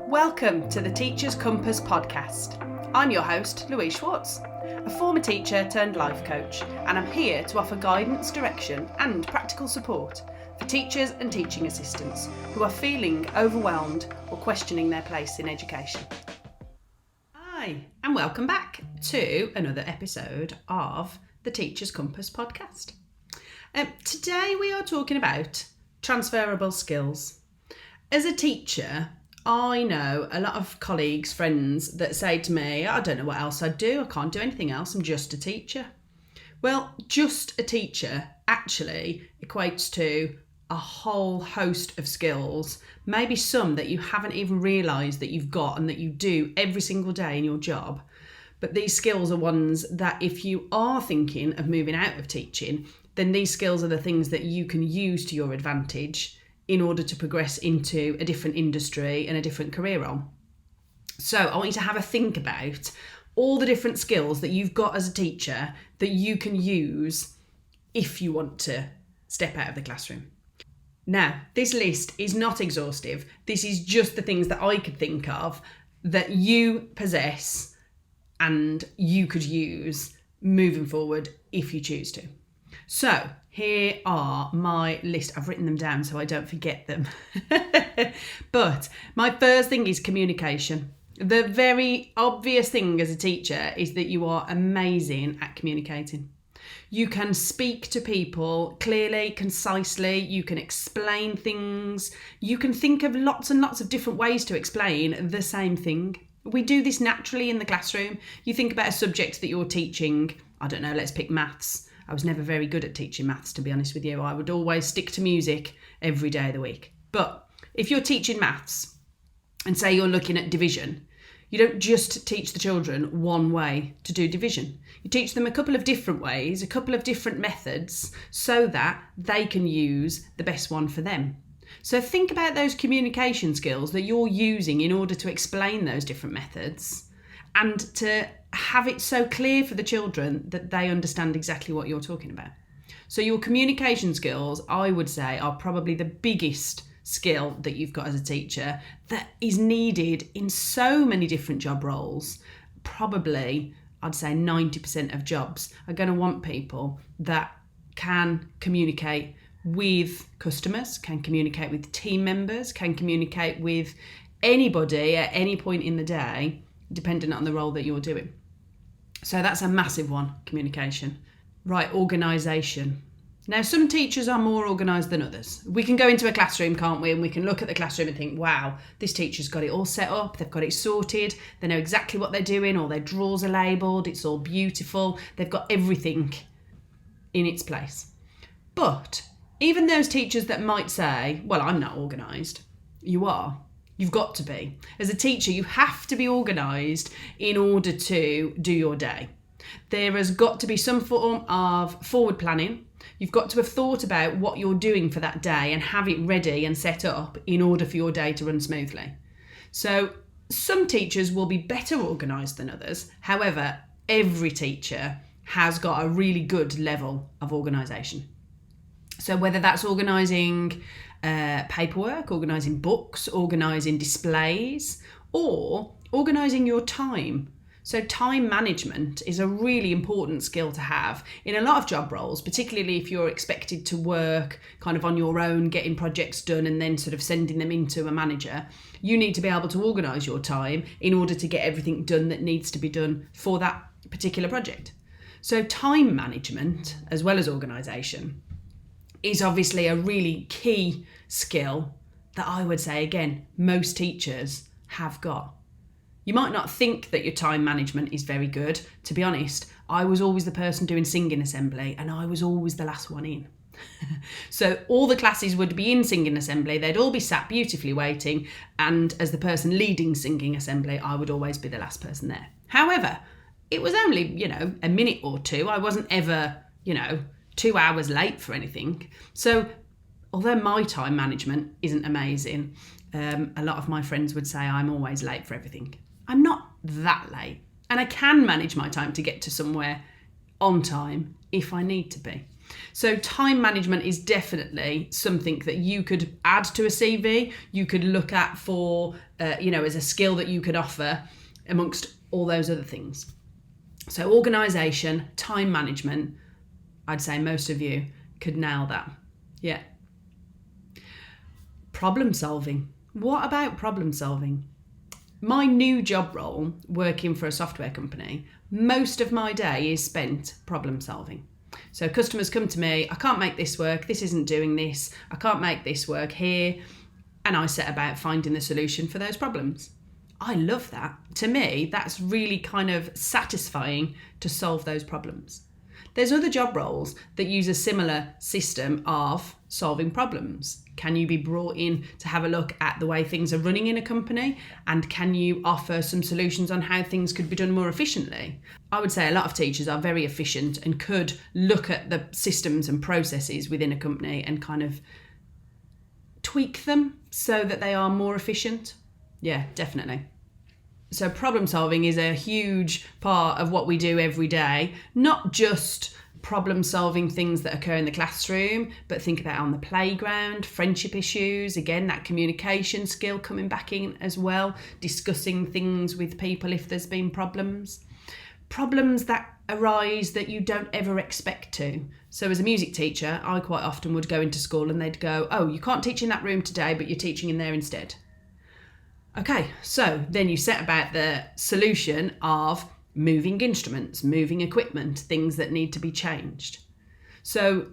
Welcome to the Teacher's Compass podcast. I'm your host, Louise Schwartz, a former teacher turned life coach, and I'm here to offer guidance, direction and practical support for teachers and teaching assistants who are feeling overwhelmed or questioning their place in education. Hi, and welcome back to another episode of the Teacher's Compass podcast. Today we are talking about transferable skills. As a teacher, I know a lot of colleagues, friends that say to me, I don't know what else I'd do. I can't do anything else. I'm just a teacher. Well, just a teacher actually equates to a whole host of skills, maybe some that you haven't even realised that you've got and that you do every single day in your job. But these skills are ones that if you are thinking of moving out of teaching, then these skills are the things that you can use to your advantage in order to progress into a different industry and a different career role. So I want you to have a think about all the different skills that you've got as a teacher that you can use if you want to step out of the classroom. Now, this list is not exhaustive. This is just the things that I could think of that you possess and you could use moving forward if you choose to. So here are my list. I've written them down so I don't forget them. But my first thing is communication. The very obvious thing as a teacher is that you are amazing at communicating. You can speak to people clearly, concisely. You can explain things. You can think of lots and lots of different ways to explain the same thing. We do this naturally in the classroom. You think about a subject that you're teaching. I don't know, let's pick maths. I was never very good at teaching maths, to be honest with you. I would always stick to music every day of the week. But if you're teaching maths and say you're looking at division, you don't just teach the children one way to do division. You teach them a couple of different ways, a couple of different methods, so that they can use the best one for them. So think about those communication skills that you're using in order to explain those different methods and to have it so clear for the children that they understand exactly what you're talking about. So your communication skills, I would say, are probably the biggest skill that you've got as a teacher that is needed in so many different job roles. Probably, I'd say 90% of jobs are going to want people that can communicate with customers, can communicate with team members, can communicate with anybody at any point in the day, depending on the role that you're doing. So that's a massive one, communication. Right, organisation. Now, some teachers are more organised than others. We can go into a classroom, can't we? And we can look at the classroom and think, wow, this teacher's got it all set up. They've got it sorted. They know exactly what they're doing. All their drawers are labelled. It's all beautiful. They've got everything in its place. But even those teachers that might say, well, I'm not organised, you are. You've got to be. As a teacher, you have to be organised in order to do your day. There has got to be some form of forward planning. You've got to have thought about what you're doing for that day and have it ready and set up in order for your day to run smoothly. So some teachers will be better organised than others. However, every teacher has got a really good level of organisation. So whether that's organising paperwork, organising books, organising displays, or organising your time. So time management is a really important skill to have in a lot of job roles, particularly if you're expected to work kind of on your own, getting projects done and then sort of sending them into a manager. You need to be able to organise your time in order to get everything done that needs to be done for that particular project. So time management, as well as organisation, is obviously a really key skill that I would say, again, most teachers have got. You might not think that your time management is very good. To be honest, I was always the person doing singing assembly and I was always the last one in. So all the classes would be in singing assembly, they'd all be sat beautifully waiting, and as the person leading singing assembly, I would always be the last person there. However, it was only, a minute or two. I wasn't ever, 2 hours late for anything. So although my time management isn't amazing, a lot of my friends would say I'm always late for everything. I'm not that late, and I can manage my time to get to somewhere on time if I need to be. So time management is definitely something that you could add to a CV. You could look at for, as a skill that you could offer amongst all those other things. So organisation, time management, I'd say most of you could nail that. Yeah. Problem solving. What about problem solving? My new job role, working for a software company, most of my day is spent problem solving. So customers come to me, I can't make this work, this isn't doing this, I can't make this work here, and I set about finding the solution for those problems. I love that. To me, that's really kind of satisfying to solve those problems. There's other job roles that use a similar system of solving problems. Can you be brought in to have a look at the way things are running in a company? And can you offer some solutions on how things could be done more efficiently? I would say a lot of teachers are very efficient and could look at the systems and processes within a company and kind of tweak them so that they are more efficient. Yeah, definitely. So problem solving is a huge part of what we do every day, not just problem solving things that occur in the classroom, but think about on the playground, friendship issues, again, that communication skill coming back in as well, discussing things with people if there's been problems that arise that you don't ever expect to. So as a music teacher, I quite often would go into school and they'd go, oh, you can't teach in that room today, but you're teaching in there instead. Okay, so then you set about the solution of moving instruments, moving equipment, things that need to be changed. So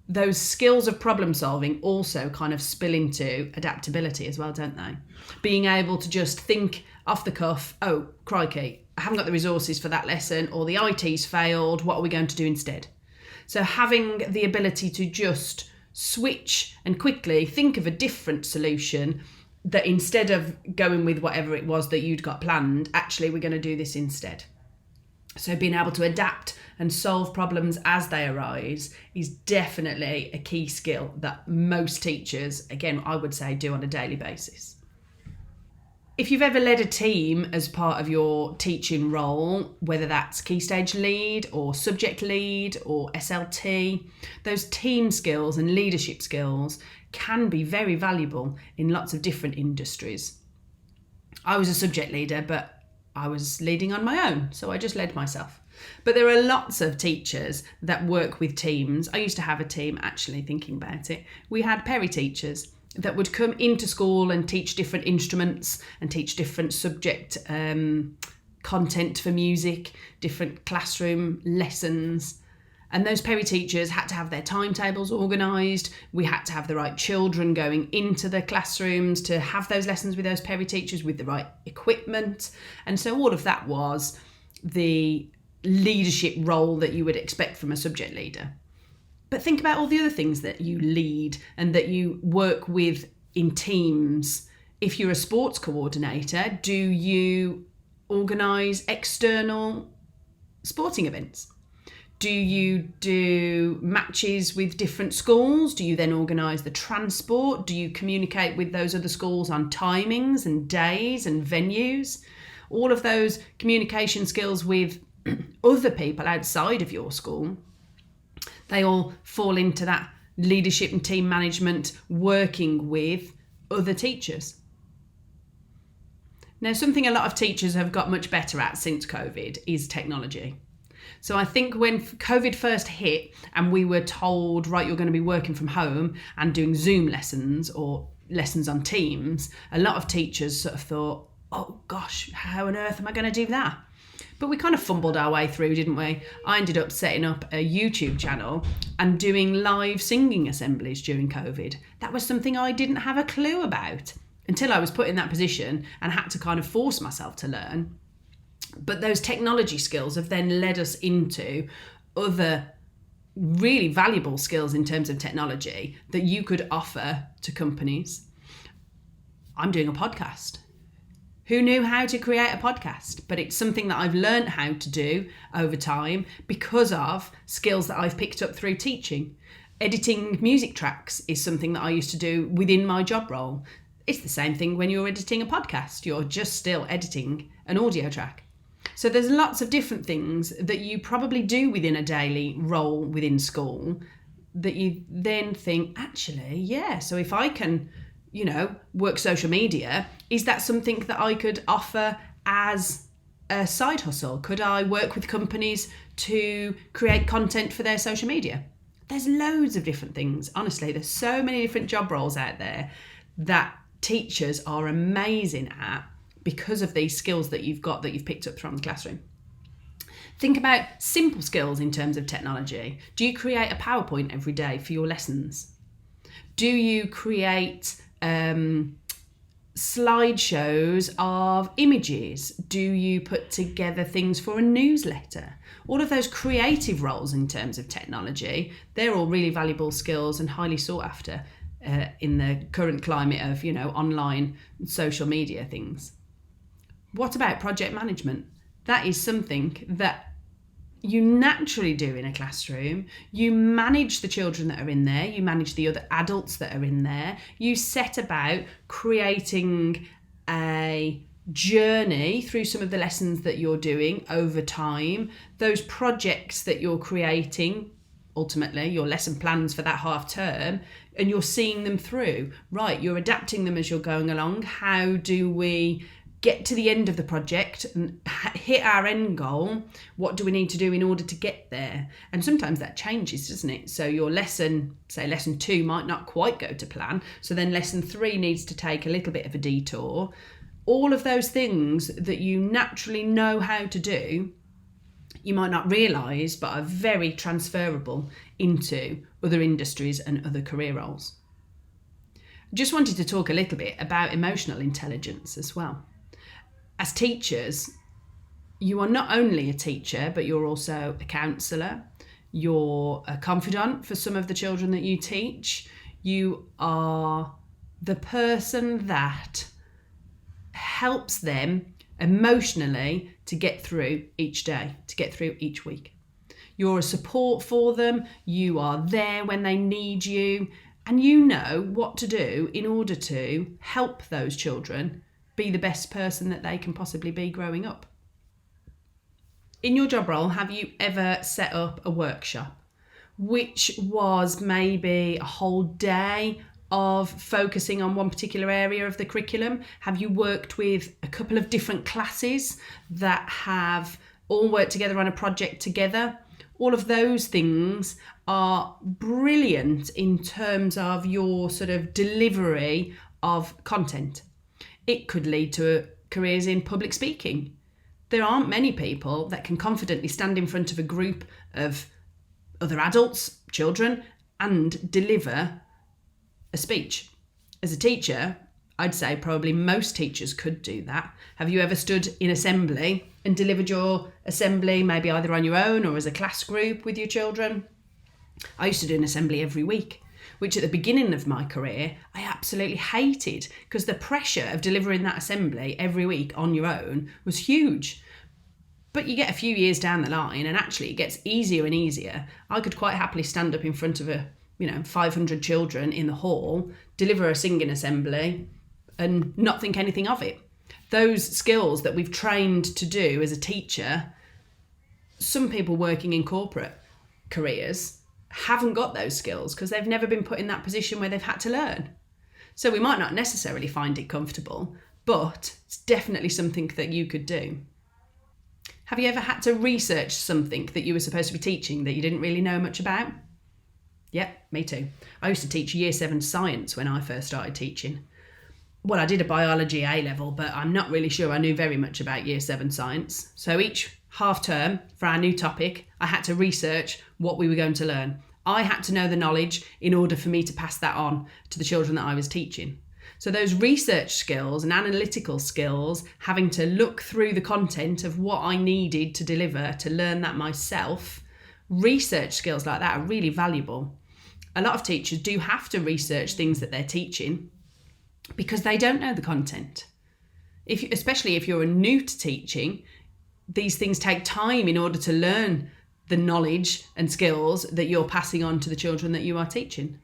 those skills of problem solving also kind of spill into adaptability as well, don't they? Being able to just think off the cuff, oh, crikey, I haven't got the resources for that lesson, or the IT's failed, what are we going to do instead? So having the ability to just switch and quickly think of a different solution, that instead of going with whatever it was that you'd got planned, actually we're going to do this instead. So being able to adapt and solve problems as they arise is definitely a key skill that most teachers, again, I would say, do on a daily basis. If you've ever led a team as part of your teaching role, whether that's Key Stage Lead or Subject Lead or SLT, those team skills and leadership skills can be very valuable in lots of different industries. I was a subject leader, but I was leading on my own, so I just led myself. But there are lots of teachers that work with teams. I used to have a team, actually, thinking about it. We had Peri teachers that would come into school and teach different instruments and teach different subject content for music, different classroom lessons. And those Peri teachers had to have their timetables organised. We had to have the right children going into the classrooms to have those lessons with those Peri teachers with the right equipment. And so all of that was the leadership role that you would expect from a subject leader. But think about all the other things that you lead and that you work with in teams. If you're a sports coordinator, do you organise external sporting events? Do you do matches with different schools? Do you then organise the transport? Do you communicate with those other schools on timings and days and venues? All of those communication skills with other people outside of your school, they all fall into that leadership and team management, working with other teachers. Now, something a lot of teachers have got much better at since COVID is technology. So I think when COVID first hit and we were told, right, you're going to be working from home and doing Zoom lessons or lessons on Teams, a lot of teachers sort of thought, oh gosh, how on earth am I going to do that? But we kind of fumbled our way through, didn't we? I ended up setting up a YouTube channel and doing live singing assemblies during COVID. That was something I didn't have a clue about until I was put in that position and had to kind of force myself to learn. But those technology skills have then led us into other really valuable skills in terms of technology that you could offer to companies. I'm doing a podcast. Who knew how to create a podcast? But it's something that I've learned how to do over time because of skills that I've picked up through teaching. Editing music tracks is something that I used to do within my job role. It's the same thing when you're editing a podcast. You're just still editing an audio track. So there's lots of different things that you probably do within a daily role within school that you then think, actually, yeah, so if I can, work social media, is that something that I could offer as a side hustle? Could I work with companies to create content for their social media? There's loads of different things. Honestly, there's so many different job roles out there that teachers are amazing at because of these skills that you've got, that you've picked up from the classroom. Think about simple skills in terms of technology. Do you create a PowerPoint every day for your lessons? Do you create slideshows of images? Do you put together things for a newsletter? All of those creative roles in terms of technology, they're all really valuable skills and highly sought after in the current climate of, online social media things. What about project management? That is something that you naturally do in a classroom. You manage the children that are in there. You manage the other adults that are in there. You set about creating a journey through some of the lessons that you're doing over time. Those projects that you're creating, ultimately your lesson plans for that half term, and you're seeing them through. Right, you're adapting them as you're going along. How do we get to the end of the project and hit our end goal? What do we need to do in order to get there? And sometimes that changes, doesn't it? So your lesson, say lesson 2 might not quite go to plan. So then lesson 3 needs to take a little bit of a detour. All of those things that you naturally know how to do, you might not realise, but are very transferable into other industries and other career roles. Just wanted to talk a little bit about emotional intelligence as well. As teachers, you are not only a teacher, but you're also a counsellor. You're a confidant for some of the children that you teach. You are the person that helps them emotionally to get through each day, to get through each week. You're a support for them. You are there when they need you, and you know what to do in order to help those children be the best person that they can possibly be growing up. In your job role, have you ever set up a workshop, which was maybe a whole day of focusing on one particular area of the curriculum? Have you worked with a couple of different classes that have all worked together on a project together? All of those things are brilliant in terms of your sort of delivery of content. It could lead to careers in public speaking. There aren't many people that can confidently stand in front of a group of other adults, children, and deliver a speech. As a teacher, I'd say probably most teachers could do that. Have you ever stood in assembly and delivered your assembly maybe either on your own or as a class group with your children? I used to do an assembly every week, which at the beginning of my career, I absolutely hated, because the pressure of delivering that assembly every week on your own was huge. But you get a few years down the line and actually it gets easier and easier. I could quite happily stand up in front of 500 children in the hall, deliver a singing assembly and not think anything of it. Those skills that we've trained to do as a teacher, some people working in corporate careers haven't got those skills because they've never been put in that position where they've had to learn. So we might not necessarily find it comfortable, but it's definitely something that you could do. Have you ever had to research something that you were supposed to be teaching that you didn't really know much about? Yep, me too. I used to teach year 7 science when I first started teaching. Well, I did a biology A-level, but I'm not really sure I knew very much about year 7 science. So each half term for our new topic, I had to research what we were going to learn. I had to know the knowledge in order for me to pass that on to the children that I was teaching. So those research skills and analytical skills, having to look through the content of what I needed to deliver to learn that myself, research skills like that are really valuable. A lot of teachers do have to research things that they're teaching because they don't know the content. Especially if you're new to teaching, these things take time in order to learn the knowledge and skills that you're passing on to the children that you are teaching.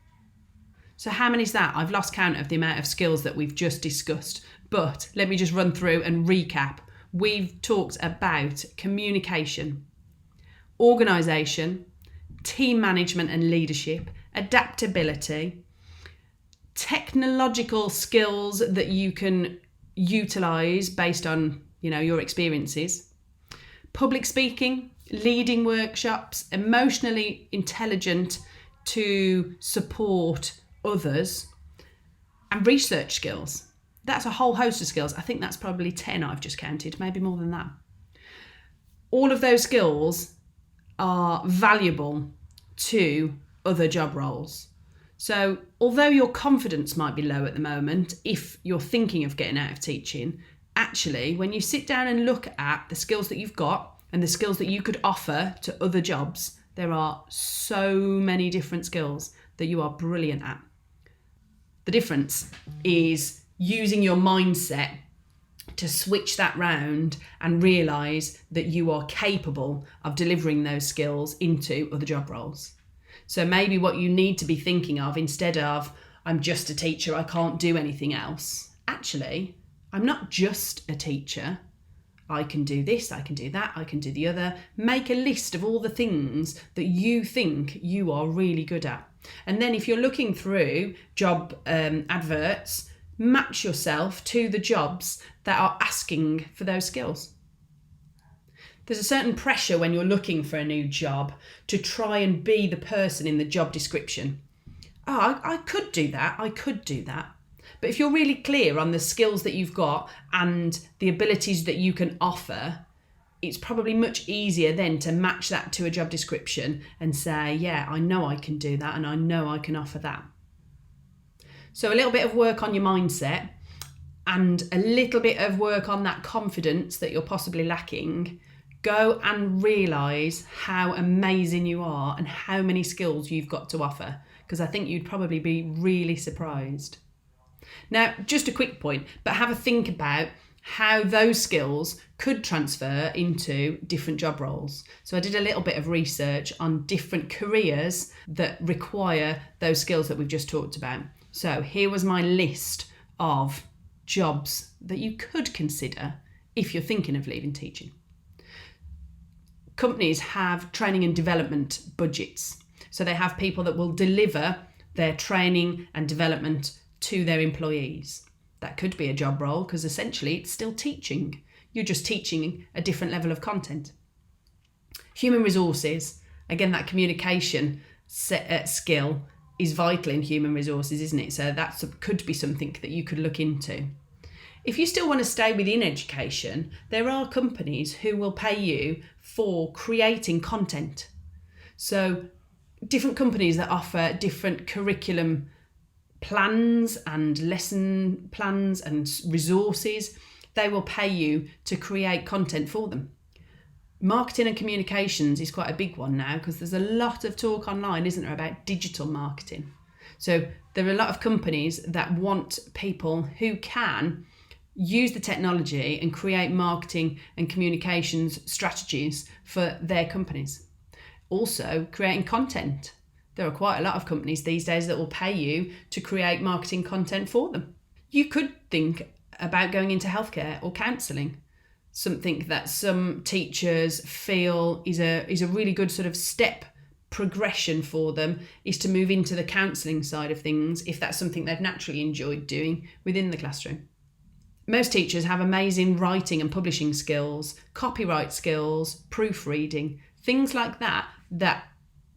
So how many is that? I've lost count of the amount of skills that we've just discussed, but let me just run through and recap we've talked about communication, organisation, team management and leadership, adaptability, technological skills that you can utilise based on, your experiences, public speaking, leading workshops, emotionally intelligent to support others, and research skills. That's a whole host of skills. I think that's probably 10 I've just counted, maybe more than that. All of those skills are valuable to other job roles. So although your confidence might be low at the moment, if you're thinking of getting out of teaching, actually, when you sit down and look at the skills that you've got and the skills that you could offer to other jobs, there are so many different skills that you are brilliant at. The difference is using your mindset to switch that round and realise that you are capable of delivering those skills into other job roles. So maybe what you need to be thinking of, instead of, I'm just a teacher, I can't do anything else. Actually, I'm not just a teacher. I can do this, I can do that, I can do the other. Make a list of all the things that you think you are really good at. And then if you're looking through job adverts, match yourself to the jobs that are asking for those skills. There's a certain pressure when you're looking for a new job to try and be the person in the job description. I could do that, But if you're really clear on the skills that you've got and the abilities that you can offer, it's probably much easier then to match that to a job description and say, yeah, I know I can do that and I know I can offer that. So a little bit of work on your mindset and a little bit of work on that confidence that you're possibly lacking. Go and realise how amazing you are and how many skills you've got to offer, because I think you'd probably be really surprised. Now, just a quick point, but have a think about how those skills could transfer into different job roles. So I did a little bit of research on different careers that require those skills that we've just talked about. So here was my list of jobs that you could consider if you're thinking of leaving teaching. Companies have training and development budgets. So they have people that will deliver their training and development to their employees. That could be a job role because essentially it's still teaching. You're just teaching a different level of content. Human resources, again, that communication skill is vital in human resources, isn't it? So that could be something that you could look into. If you still want to stay within education, there are companies who will pay you for creating content. So different companies that offer different curriculum plans and lesson plans and resources, they will pay you to create content for them. Marketing and communications is quite a big one now because there's a lot of talk online, isn't there, about digital marketing. So there are a lot of companies that want people who can use the technology and create marketing and communications strategies for their companies. Also, creating content. There are quite a lot of companies these days that will pay you to create marketing content for them. You could think about going into healthcare or counselling, something that some teachers feel is a really good sort of step progression for them, is to move into the counselling side of things if that's something they've naturally enjoyed doing within the classroom. Most teachers have amazing writing and publishing skills, copyright skills, proofreading, things like that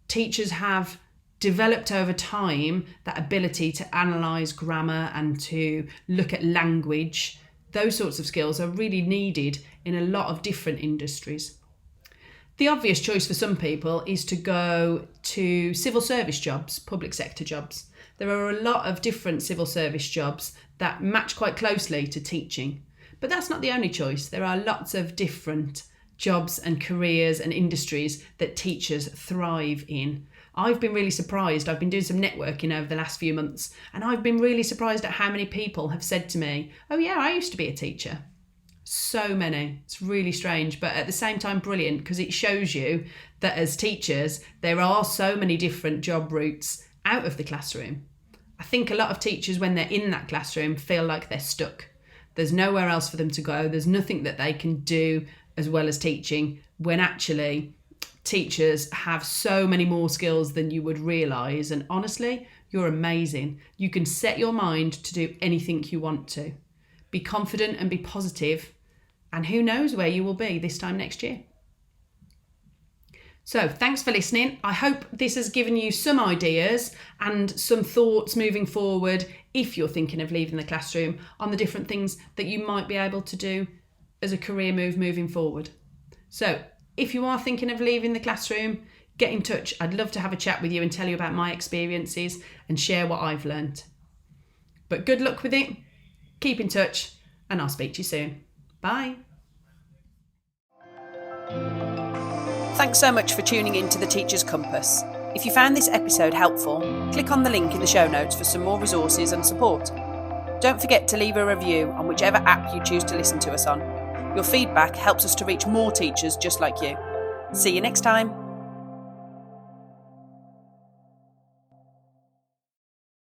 teachers have developed over time, that ability to analyse grammar and to look at language. Those sorts of skills are really needed in a lot of different industries. The obvious choice for some people is to go to civil service jobs, public sector jobs. There are a lot of different civil service jobs that match quite closely to teaching. But that's not the only choice. There are lots of different jobs and careers and industries that teachers thrive in. I've been really surprised. I've been doing some networking over the last few months, and I've been really surprised at how many people have said to me, oh yeah, I used to be a teacher. So many. It's really strange, but at the same time brilliant, because it shows you that as teachers, there are so many different job routes out of the classroom. I think a lot of teachers, when they're in that classroom, feel like they're stuck. There's nowhere else for them to go. There's nothing that they can do as well as teaching, when actually teachers have so many more skills than you would realise. And honestly, you're amazing. You can set your mind to do anything you want to. Be confident and be positive, and who knows where you will be this time next year. So thanks for listening. I hope this has given you some ideas and some thoughts moving forward, if you're thinking of leaving the classroom, on the different things that you might be able to do as a career move moving forward. So if you are thinking of leaving the classroom, get in touch. I'd love to have a chat with you and tell you about my experiences and share what I've learned. But good luck with it. Keep in touch, and I'll speak to you soon. Bye. Thanks so much for tuning in to The Teacher's Compass. If you found this episode helpful, click on the link in the show notes for some more resources and support. Don't forget to leave a review on whichever app you choose to listen to us on. Your feedback helps us to reach more teachers just like you. See you next time.